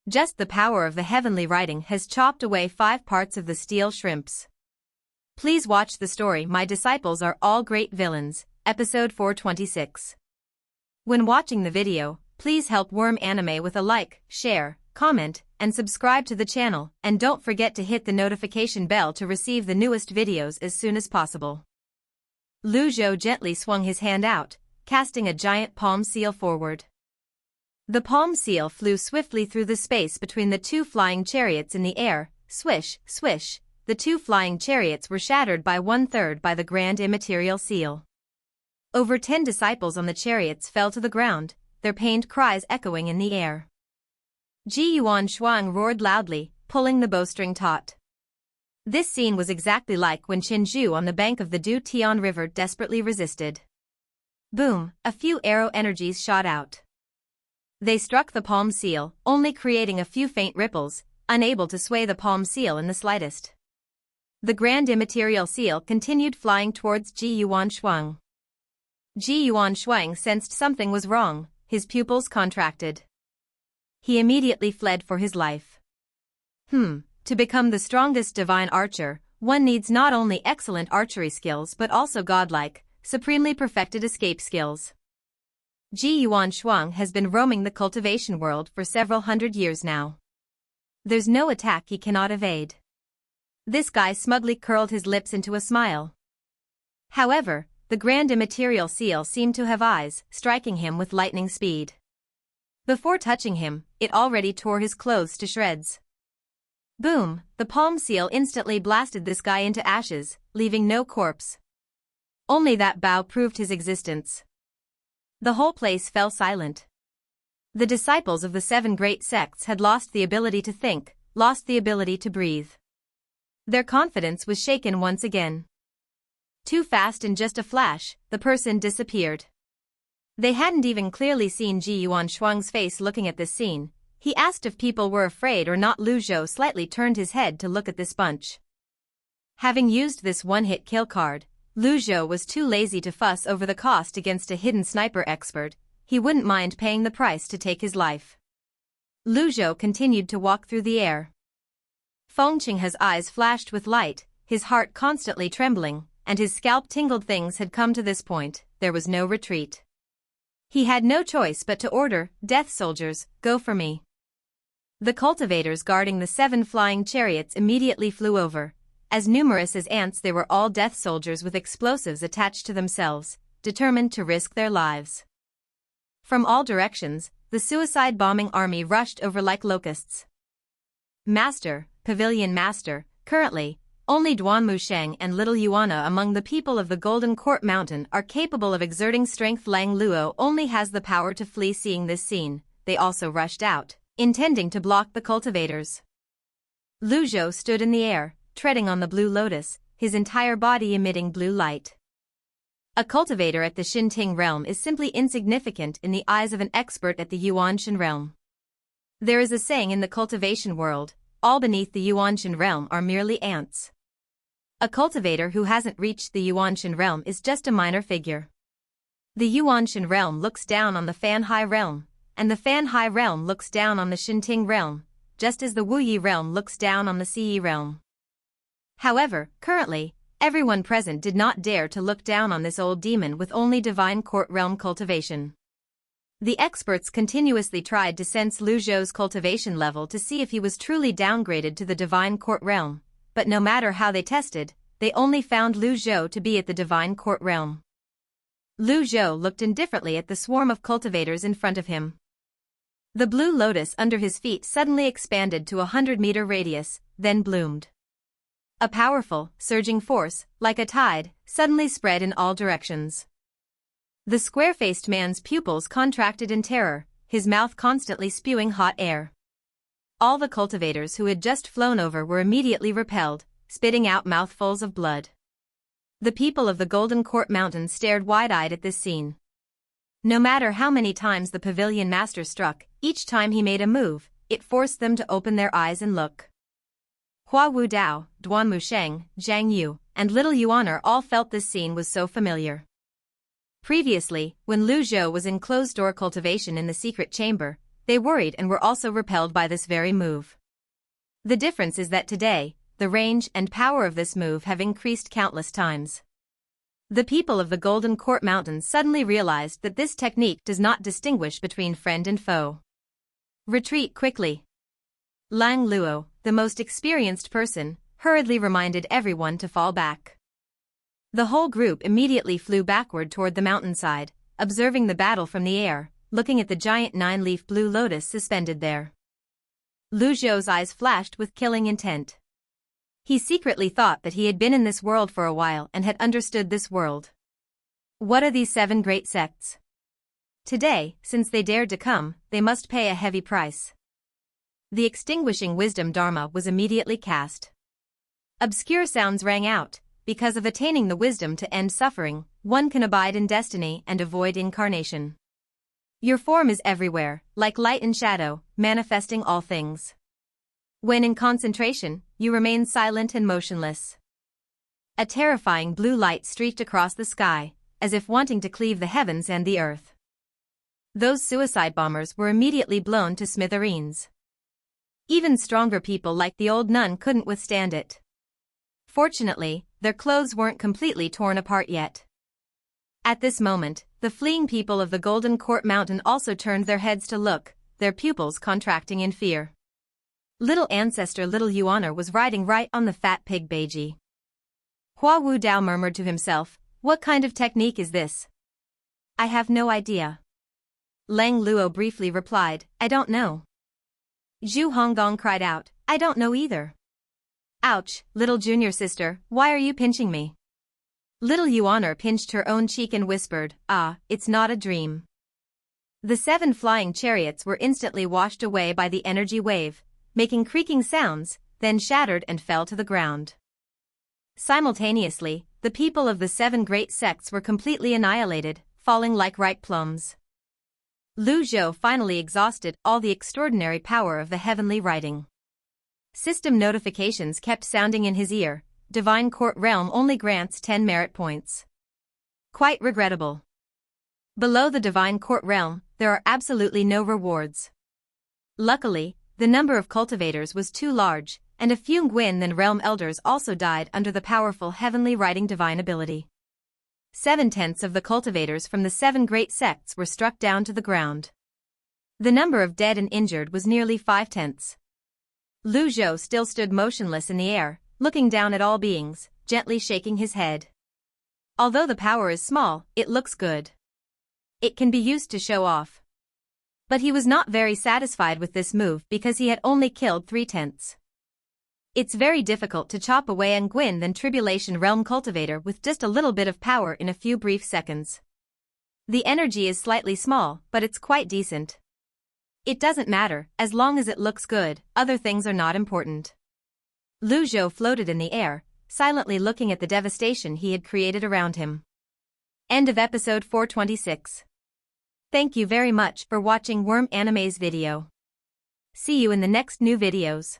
Just the power of the heavenly writing has chopped away 5 parts of the steel shrimps. Please watch the story My Disciples Are All Great Villains, episode 426. When watching the video, please help Worm Anime with a like, share, comment, and subscribe to the channel, and don't forget to hit the notification bell to receive the newest videos as soon as possible. Zhou gently swung his hand out, casting a giant palm seal forward. The palm seal flew swiftly through the space between the 2 flying chariots in the air. Swish, swish, the 2 flying chariots were shattered by 1/3 by the grand immaterial seal. Over 10 disciples on the chariots fell to the ground, their pained cries echoing in the air. Ji Yuan Shuang roared loudly, pulling the bowstring taut. This scene was exactly like when Qin Zhou on the bank of the Du Tian River desperately resisted. Boom, a few arrow energies shot out. They struck the palm seal, only creating a few faint ripples, unable to sway the palm seal in the slightest. The grand immaterial seal continued flying towards Ji Yuan Shuang. Ji Yuan Shuang sensed something was wrong, his pupils contracted. He immediately fled for his life. To become the strongest divine archer, one needs not only excellent archery skills but also godlike, supremely perfected escape skills. Ji Yuan Shuang has been roaming the cultivation world for several hundred years now. There's no attack he cannot evade. This guy smugly curled his lips into a smile. However, the grand immaterial seal seemed to have eyes, striking him with lightning speed. Before touching him, it already tore his clothes to shreds. Boom, the palm seal instantly blasted this guy into ashes, leaving no corpse. Only that bow proved his existence. The whole place fell silent. The disciples of the 7 great sects had lost the ability to think, lost the ability to breathe. Their confidence was shaken once again. Too fast in just a flash, the person disappeared. They hadn't even clearly seen Ji Yuan Shuang's face looking at this scene. He asked if people were afraid or not. Zhou slightly turned his head to look at this bunch. Having used this one-hit kill card, Zhou was too lazy to fuss over the cost against a hidden sniper expert. He wouldn't mind paying the price to take his life. Zhou continued to walk through the air. Fengqing's eyes flashed with light, his heart constantly trembling, and his scalp tingled. Things had come to this point, there was no retreat. He had no choice but to order, "Death soldiers, go for me." The cultivators guarding the 7 flying chariots immediately flew over. As numerous as ants, they were all death soldiers with explosives attached to themselves, determined to risk their lives. From all directions, the suicide bombing army rushed over like locusts. Master, Pavilion Master, currently, only Duanmu Sheng and Little Yuana among the people of the Golden Court Mountain are capable of exerting strength. Lang Luo only has the power to flee. Seeing this scene, they also rushed out, intending to block the cultivators. Zhou stood in the air, treading on the blue lotus, his entire body emitting blue light. A cultivator at the Xinting realm is simply insignificant in the eyes of an expert at the Yuanshan realm. There is a saying in the cultivation world, all beneath the Yuanshan realm are merely ants. A cultivator who hasn't reached the Yuanshan realm is just a minor figure. The Yuanshan realm looks down on the Fanhai realm, and the Fanhai realm looks down on the Xinting realm, just as the Wuyi realm looks down on the Siyi realm. However, currently, everyone present did not dare to look down on this old demon with only divine court realm cultivation. The experts continuously tried to sense Zhou's cultivation level to see if he was truly downgraded to the divine court realm, but no matter how they tested, they only found Zhou to be at the divine court realm. Zhou looked indifferently at the swarm of cultivators in front of him. The blue lotus under his feet suddenly expanded to a 100-meter radius, then bloomed. A powerful, surging force, like a tide, suddenly spread in all directions. The square-faced man's pupils contracted in terror, his mouth constantly spewing hot air. All the cultivators who had just flown over were immediately repelled, spitting out mouthfuls of blood. The people of the Golden Court Mountain stared wide-eyed at this scene. No matter how many times the Pavilion Master struck, each time he made a move, it forced them to open their eyes and look. Hua Wu Dao, Duanmu Sheng, Zhang Yu, and Little Yuaner all felt this scene was so familiar. Previously, when Zhou was in closed-door cultivation in the secret chamber, they worried and were also repelled by this very move. The difference is that today, the range and power of this move have increased countless times. The people of the Golden Court Mountains suddenly realized that this technique does not distinguish between friend and foe. Retreat quickly. Lang Luo, the most experienced person, hurriedly reminded everyone to fall back. The whole group immediately flew backward toward the mountainside, observing the battle from the air, looking at the giant 9-leaf blue lotus suspended there. Lu Zhou's eyes flashed with killing intent. He secretly thought that he had been in this world for a while and had understood this world. What are these 7 great sects? Today, since they dared to come, they must pay a heavy price. The extinguishing wisdom dharma was immediately cast. Obscure sounds rang out. Because of attaining the wisdom to end suffering, one can abide in destiny and avoid incarnation. Your form is everywhere, like light and shadow, manifesting all things. When in concentration, you remain silent and motionless. A terrifying blue light streaked across the sky, as if wanting to cleave the heavens and the earth. Those suicide bombers were immediately blown to smithereens. Even stronger people like the old nun couldn't withstand it. Fortunately, their clothes weren't completely torn apart yet. At this moment, the fleeing people of the Golden Court Mountain also turned their heads to look, their pupils contracting in fear. Little ancestor Little Yuaner was riding right on the fat pig Beiji. Hua Wu Dao murmured to himself, "What kind of technique is this?" "I have no idea." Lang Luo briefly replied, "I don't know." Zhu Honggong cried out, "I don't know either." "Ouch, little junior sister, why are you pinching me?" Little Yuaner pinched her own cheek and whispered, "Ah, it's not a dream." The 7 flying chariots were instantly washed away by the energy wave, making creaking sounds, then shattered and fell to the ground. Simultaneously, the people of the 7 great sects were completely annihilated, falling like ripe plums. Lu Zhou finally exhausted all the extraordinary power of the heavenly writing. System notifications kept sounding in his ear. Divine Court Realm only grants 10 merit points. Quite regrettable. Below the Divine Court Realm, there are absolutely no rewards. Luckily, the number of cultivators was too large, and a few Gwyn than realm elders also died under the powerful heavenly writing divine ability. 7/10 of the cultivators from the 7 great sects were struck down to the ground. The number of dead and injured was nearly 5/10. Lu Zhou still stood motionless in the air, looking down at all beings, gently shaking his head. Although the power is small, it looks good. It can be used to show off. But he was not very satisfied with this move because he had only killed 3/10. It's very difficult to chop away an Gwyn than Tribulation Realm cultivator with just a little bit of power in a few brief seconds. The energy is slightly small, but it's quite decent. It doesn't matter, as long as it looks good, other things are not important. Lu Zhou floated in the air, silently looking at the devastation he had created around him. End of episode 426. Thank you very much for watching Worm Anime's video. See you in the next new videos.